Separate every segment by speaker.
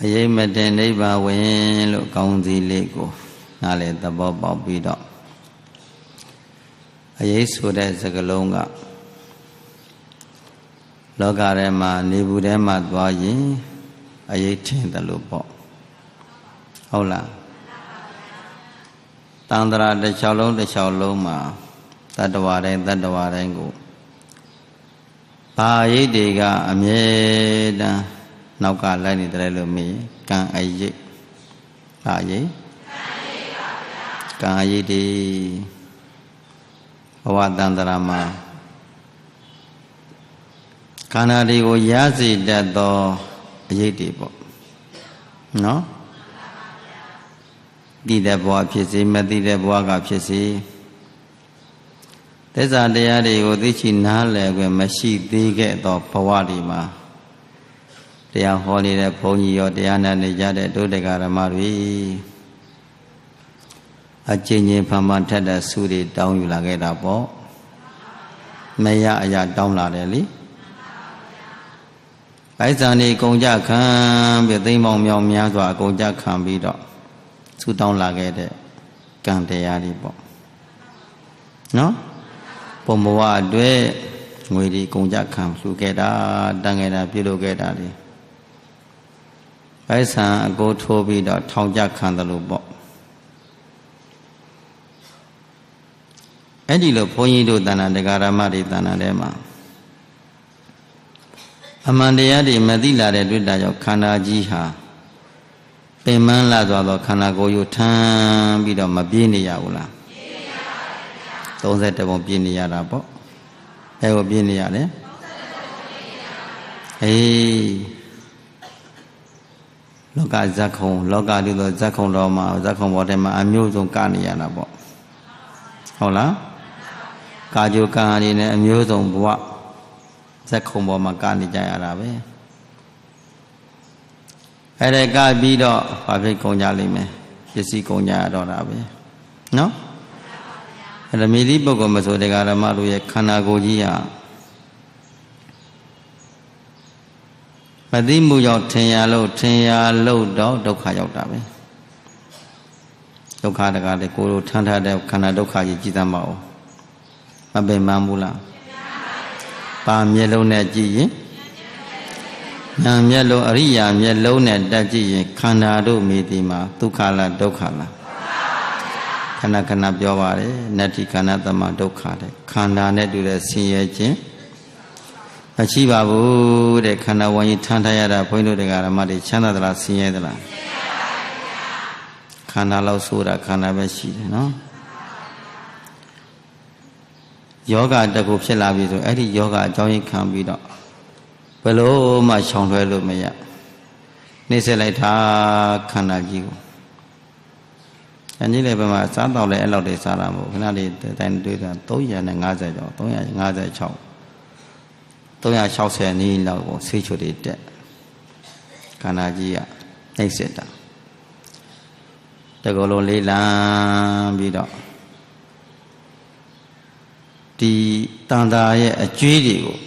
Speaker 1: အရေးမတင်နိဗ္ဗာန်ဝင်လို့ကောင်းစီလေးကိုနားလည်သဘောပေါက်ပြီးတော့အရေးဆိုတဲ့စကားလုံးကလောကထဲမှာနေဘူးထဲမှာသွားရင်အရေးထင်တယ်လို့ပေါ့ဟုတ်လားတန်ត្រာတစ်ချောင်းလုံးမှာတတ္တဝါတိုင်းကိုဘာအရေးတွေကအမြဲတမ်းနောက်ကလိုက်နေတယ်လို့မေးကံအရေးဘာအရေးကံအရေးတွေဘဝတန်ត្រာမှာခန္ဓာတွေကိုရစေတတ်သောအရေးတွေပေါ့နော်သိတဲ့ဘဝဖြစ်စေမသိတဲ့ဘဝကဖြစ်စေသစ္စာတရားတွေကိုသိချနားလည်ခွင့်မရှိသေးခဲ့သောဘဝတွေမှာတရားဟောနေတဲ့ဘုန်းကြီးရောတရားနာနေကြတဲ့ဒုဒကရမတွေအကျဉ်းချင်းဖန်ဖန်ထက်တဲ့ဆုတွေတောင်းယူလာခဲ့တာပေါ့မရအရာတောင်းလာတယ်လေပိုက်ဆံနေကုန်ကြခံပြီးသိမ့်ပေါင်းမြောင်များစွာကုန်ကြခံပြီးတော့ဆုတောင်းလာခဲ့တဲ့ကံတရားတွေပေါ့နော်ဘုံဘဝအတွက်ငွေတွေကုန်ကြခံလှူခဲ့တာတန်ခဲ့တာပြုလုပ်ခဲ့တာလေပိုက်ဆံအကိုထိုးပြီးတော့ထောင်ကြခံတယ်လို့ပေါ့အဲ့ဒီလိုဘုန်းကြီးတို့တဏ္ဍဒကာရမတွေတဏ္ဍထဲမှာအမှန်တရားတွေမသိလာတဲ့တွေ့တာကြောင့်ခန္ဓာကြီးဟာပင်မလာသွားတော့ခန္ဓာကိုယ်ကိုထမ်းပြီးတော့မပြေးနေရဘူးလားပြေးနေရပါဘူးဗျာ31ပုံပြေးနေရတာပေါ့အဲကိုပြေးနေရတယ်အေးလောကဇက်ခုံလောကတူသောဇက်ခုံတော်မှာဇက်ခုံဘောထဲမှာအမျိုးစုံကနေရတာပေါ့ဟုတ်လားကာကြိုကံအနေနဲ့အမျိုးစုံဘဝဇက်ခုံပေါ်မှာကနေကြရတာပဲအဲ့ဒါကပြီးတော့ဘာဖြစ်ကုန်ကြလိမ့်မယ်ပစ္စည်းကုန်ကြရတော့တာပဲနော်အဲ့ဒါမိသည့်ပုဂ္ဂိုလ်မဆိုတရားဓမ္မတို့ရဲ့ခန္ဓာကိုယ်ကြီးဟာမသိမှုကြောင့်ထင်ရလို့တော့ဒုက္ခရောက်တာပဲဒုက္ခတကားလေကိုယ်တို့ထမ်းထားတဲ့ခန္ဓာဒုက္ခကြီးကြည်သမ်းပါဦးမပင်မဘူးလားပါမျက်လုံးနဲ့ကြည့်ရင်ညာမျက်လုံးအရိယာမျက်လုံးနဲ့တက်ကြည့်ရင်ခန္ဓာတို့မိတိမှာဒုက္ခလားဒုက္ခလားခဏခဏပြောပါတယ်နတ္တိခန္ဓာသမဒုက္ခတဲ့ခန္ဓာနဲ့တူတဲ့ဆင်းရဲခြင်းမရှိပါဘူးတဲ့ခန္ဓာဝဉ္ကြီးထမ်းထားရတာဘုန်းကြီးတို့တရားဓမ္မတွေချမ်းသာသလားဆင်းရဲသလားခန္ဓာလောက်ဆိုတာခန္ဓာပဲရှိတယ်နော်ယောဂတကူဖြစ်လာပြီဆိုအဲ့ဒီယောဂအကြောင်းရင်းခံပြီးတော့ဘယ်လို့မှရှောင်လွှဲလို့မရနှိမ့်ဆက်လိုက်တာခန္ဓာကြီးကိုအញ្ញိလည်းပဲမှာစားတော့လဲအဲ့လောက်တွေစားတာမဟုတ်ခဏလေးတိုင်းတွေးတာ350ကျော်356 360နီးလောက်ကိုဆေးချိုတွေတက်ခန္ဓာကြီးကနှိမ့်ဆက်တာတကောလုံးလေးလံပြီးတော့ဒီတန်တာရဲ့အကျွေးတွေကို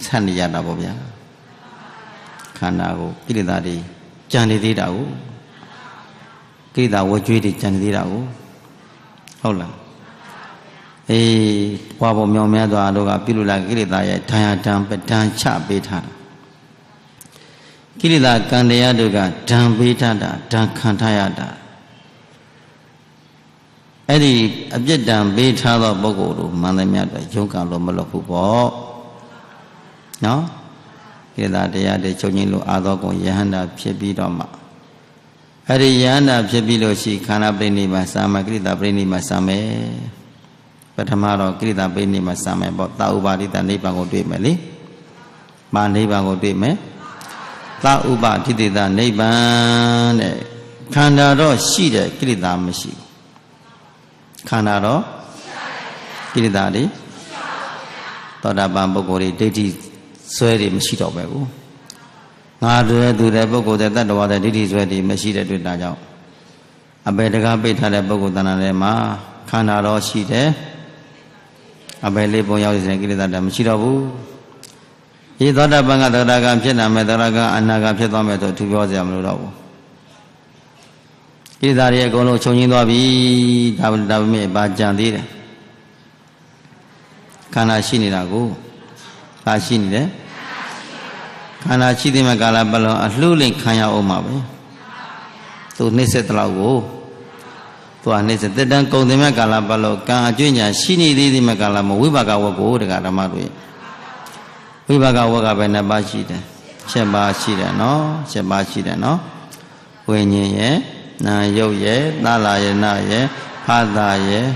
Speaker 1: ဆက်နေရတာပေါ့ဗျာခန္ဓာကိုကိလေသာတွေကြံနေသေးတာကိုကိလေသာဝကျွေးတွေကြံနေသေးတာကိုဟုတ်လားအေးဘွားပေါ်မြောင်များစွာတို့ကပြုလို့လာကိလေသာရဲ့ဒဏ်ရာဒဏ်ပဒဏ်ချပေးထားတာကိလေသာကံတရားတို့ကဒဏ်ပေးထားတာဒဏ်ခံထားရတာအဲ့ဒီအပြစ်ဒဏ်ပေးထားသောပုဂ္ဂိုလ်တို့မှန်သမျှတော့ရုန်းကန်လို့မလွတ်ဘူးပေါ့နော်ကိလေသာတရားတွေချုပ်ငြိမ်းလို့အာသောကုန်ယဟန္တာဖြစ်ပြီးတော့မှအဲ့ဒီယဟန္တာဖြစ်ပြီးလို့ရှိခန္ဓာပရိနိဗ္ဗာန်စာမကိလေသာပရိနိဗ္ဗာန်စာမယ်ပထမတော့ကိလေသာပရိနိဗ္ဗာန်စာမယ်ပေါ့သာဥပါဒိတနိဗ္ဗာန်ကိုတွေ့မယ်လေမာနိဗ္ဗာန်ကိုတွေ့မယ်သာဥပါဒိတနိဗ္ဗာန်တဲ့ခန္ဓာတော့ရှိတယ်ကိလေသာမရှိဘူးခန္ဓာတော့ကိလေသာတွေသောတာပန်ပုဂ္ဂိုလ်တွေဒိဋ္ဌိဆွဲတွေမရှိတော့ပဲဘူးငါတို့ရဲ့သူတဲ့ပုဂ္ဂိုလ်တဲ့တတ္တဝါတဲ့ဒိဋ္ဌိဆွဲတွေမရှိတဲ့တွေ့တာကြောင့်အပေတကားပိတ်ထားတဲ့ပုဂ္ဂိုလ်တဏ္ဍာထဲမှာခန္ဓာတော့ရှိတယ်အပေလေးပုံရောက်နေတဲ့ကိလေသာတွေမရှိတော့ဘူး ဒီသောတာပန်ကသရဂံဖြစ်နာမယ်သရဂံအနာဂံဖြစ်သွားမယ်ဆိုသူပြောစရာမလိုတော့ဘူးကိလေသာတွေအကုန်လုံးချုပ်ငြိမ်းသွားပြီဒါပေမဲ့ဘာကြံသေးတယ်ခန္ဓာရှိနေတာကိုဘာရှိနေလဲခန္ဓာရှိသေးမှကာလပတ်လုံးအလှလိမ့်ခံရအောင်ပါပဲသူနှိမ့်ဆက်တလောက်ကိုသူကနှိမ့်ဆက်တက်တန်းကုန်တယ်မဲ့ကာလပတ်လုံးကံအကျွင့်ညာရှိနေသေးသည်မဲ့ကာလမှာဝိပါကဝတ်ကိုတက္ကဓမ္မတွေဝိပါကဝတ်ကပဲနှစ်ပါးရှိတယ်7ပါးရှိတယ်နော်7ပါးရှိတယ်နော်ဝိညာဉ်ရဲ့နာယုတ်ရဲ့သလာယနာရဲ့ဖာသာရဲ့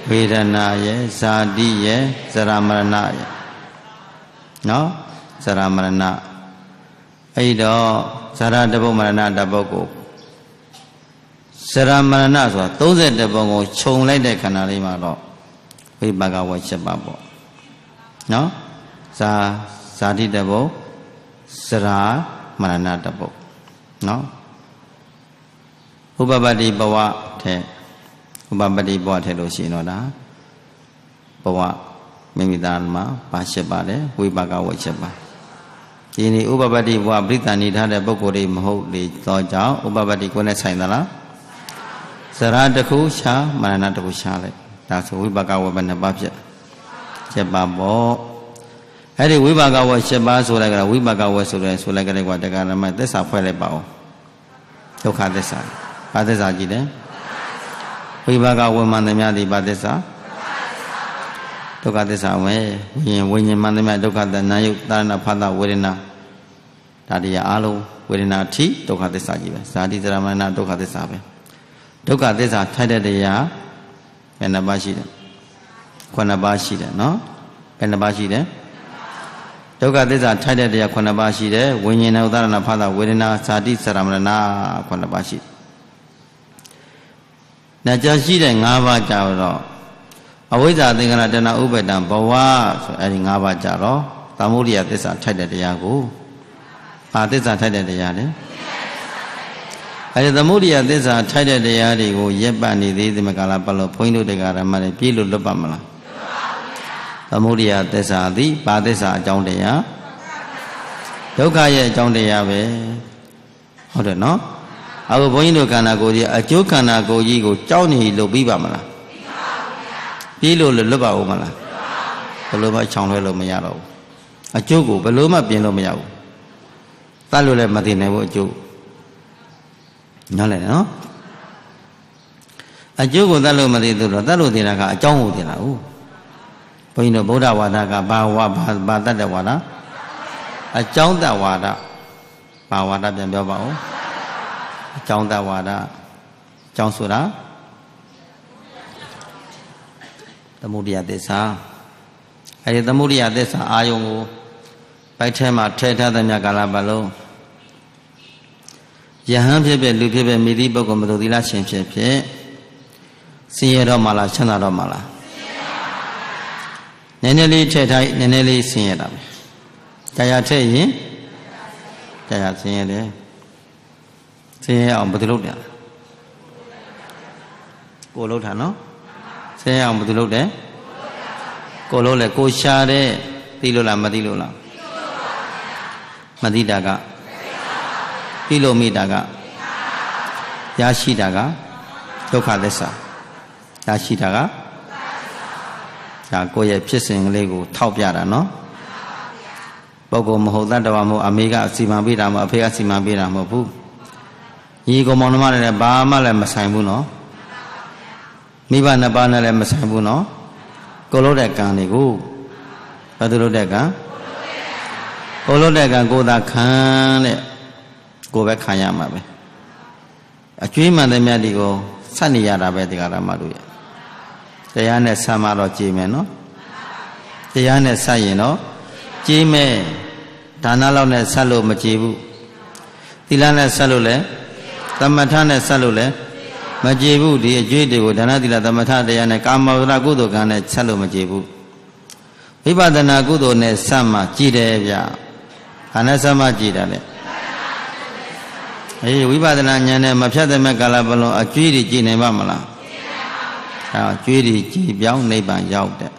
Speaker 1: ဝေဒနာရဲ့ဇာတိရဲ့ဇရာမရဏရဲ့နော်ဇရာမရဏအဲ့တော့ဇရာတပုတ်မရဏတပုတ်ကိုဇရာမရဏဆိုတာ30ပုံကိုခြုံလိုက်တဲ့ခန္ဓာလေးမှာတော့ဝိပါကဝတ်7ပါးပေါ့နော်ဇာတိတပုတ်ဇရာမရဏတပုတ်နော်ဥပပတ္တိဘဝထဲဥပပတ္တိဘဝထဲလို့ရှိရင်တော့ဒါဘဝမိမိသားမှာပါ7ပါးတယ်ဝိပါကဝတ်7ပါးဒီနေ့ဥပပတ္တိဘဝပြိတ္တဏီထားတဲ့ပုဂ္ဂိုလ်တွေမဟုတ်လေတော့ကြောင့်ဥပပတ္တိကိုယ်နဲ့ဆိုင်သလားဇရာတစ်ခုရှားမရဏတစ်ခုရှားလိုက်ဒါဆိုဝိပါကဝတ်ပဲ2ပါးဖြစ်7ပါးပေါ့အဲ့ဒီဝိပါကဝတ်7ပါးဆိုလိုက်ကြတာဝိပါကဝတ်ဆိုလိုက်ကြတဲ့ကွာတရားဓမ္မသစ္စာဖွဲ့လိုက်ပါဦးဒုက္ခသစ္စာဘာသစ္စာကြည့်တယ်ဝိပါကဝေမှန်သမျှသည်ဘာသစ္စာဒုက္ခသစ္စာဝေဝိညာဉ်မှန်သမျှဒုက္ခသနာယုသာရဏဖသဝေဒနာဒါတရားအလုံးဝေဒနာအထိဒုက္ခသစ္စာကြီးပဲဇာတိဇရာမရဏဒုက္ခသစ္စာပဲဒုက္ခသစ္စာထိုက်တဲ့တရားဘယ်နှပါးရှိတယ်9ပါးရှိတယ်နော်ဘယ်နှပါးရှိတယ်ဒုက္ခသစ္စာထိုက်တဲ့တရား9ပါးရှိတယ်ဝိညာဉ်နဲ့ဥဒါရဏဖသဝေဒနာဇာတိဇရာမရဏ9ပါးရှိတယ်နာကြရှိတဲ့5ပါးကြတော့အဝိဇ္ဇာသင်္ခါရတဏှာဥပါဒံဘဝဆိုအဲဒီ5ပါးကြတော့သမုဒိယသစ္စာထိုက်တဲ့တရားကိုဘာသစ္စာထိုက်တဲ့တရားလဲအဲဒီသမုဒိယသစ္စာထိုက်တဲ့တရားတွေကိုရက်ပတ်နေသေးသည်မကာလပတ်လို့ဘုန်းကြီးတို့တရားဓမ္မတွေပြည့်လို့လွတ်ပါမလားသမုဒိယသစ္စာသည်ဘာသစ္စာအကြောင်းတရားဒုက္ခရဲ့အကြောင်းတရားပဲဟုတ်တယ်နော်အခုဘုန်းကြီးတို့ခန္ဓာကိုယ်ကြီးအကျိုးခန္ဓာကိုယ်ကြီးကိုကြောက်နေလို့ပြီးပါမလားပြီးလို့လွတ်ပါဦးမလားဘယ်လိုမှချောင်လွှဲလို့မရတော့ဘူးအကျိုးကိုဘယ်လိုမှပြင်လို့မရဘူးတတ်လို့လည်းမသိနိုင်ဘူးအကျိုးနားလည်နော်အကျိုးကိုတတ်လို့မသိသူတော့တတ်လို့သိတာကအကြောင်းကိုသိတာဟုတ်ဘုန်းကြီးတို့ဗုဒ္ဓဝါဒကဘာတတ်တဲ့ဝါဒအကြောင်းတတ်ဝါဒဘာဝါဒပြန်ပြောပါဦးအကြောင်းတဝါဒအကြောင်းဆိုတာသမုဒိယသစ္စာအဲဒီသမုဒိယသစ္စာအာယုံကိုပိုက်ထဲမှာထဲထားတဲ့မြတ်ကာလပတ်လုံးယဟန်ဖြစ်ဖြစ်လူဖြစ်ဖြစ်မိသည့်ပုဂ္ဂိုလ်မသိသီလရှင်ဖြစ်ဖြစ်ဆင်းရဲတော့မှလားချမ်းသာတော့မှလားနည်းနည်းလေးထဲထားနည်းနည်းလေးဆင်းရဲတာပဲကြာရထည့်ရင်ကြာရဆင်းရဲတယ်ဆင်းရဲအောင်ဘယ်သူလုပ်တယ်ကိုလုပ်တာနော်ဆင်းရဲအောင်ဘယ်သူလုပ်တယ်ကိုလုပ်လဲကိုရှာတဲ့သိလို့လားမသိလို့လားမသိတာကသိလို့မိတာကရရှိတာကဒုက္ခသစ္စာရရှိတာကဒါကိုယ့်ရဲ့ဖြစ်စဉ်ကလေးကိုထောက်ပြတာနော်ပုဂ္ဂိုလ်မဟုတ်တတ်တော်မဟုတ်အမေကစီမံပေးတာမဟုတ်အဖေကစီမံပေးတာမဟုတ်ဘူးညီကောင်မောင်နှမနဲ့ဘာမှလည်းမဆိုင်ဘူးနော်မိဘနှစ်ပါးနဲ့လည်းမဆိုင်ဘူးနော်ကိုလို့တဲ့ကံတွေကိုဘာသူလို့တဲ့ကံကိုလို့တဲ့ကံကိုသာခံတဲ့ကိုပဲခံရမှာပဲအကျွေးမှန်တဲ့မြတ်ဒီကိုဆက်နေရတာပဲတရားဓမ္မတို့ရတရားနဲ့ဆက်မှတော့ကြည်မယ်နော်တရားနဲ့ဆက်ရင်တော့ကြည်မယ်ဒါနလောက်နဲ့ဆက်လို့မကြည်ဘူးသီလနဲ့ဆက်လို့လည်းသမထနဲ့ဆက်လို့လည်းမကြည်ဘူးဒီအကျွေးတွေကိုဒါနသီလသမထတရားနဲ့ကာမဝရကုသိုလ်ကံနဲ့ဆက်လို့မကြည်ဘူးဝိပဿနာကုသိုလ်နဲ့ဆက်မှကြည်တယ်ဗျ။ဘာနဲ့ဆက်မှကြည်တယ်လဲ။ဝိပဿနာဉာဏ်နဲ့မဖြတ်တဲ့မဲ့ကာလပတ်လုံးအကျွေးတွေကြည်နိုင်ပါမလား။ကြည်နိုင်ပါဘူးဗျာ။ကျွေးတွေကြည်ပြောင်းနိဗ္ဗာန်ရောက်တဲ့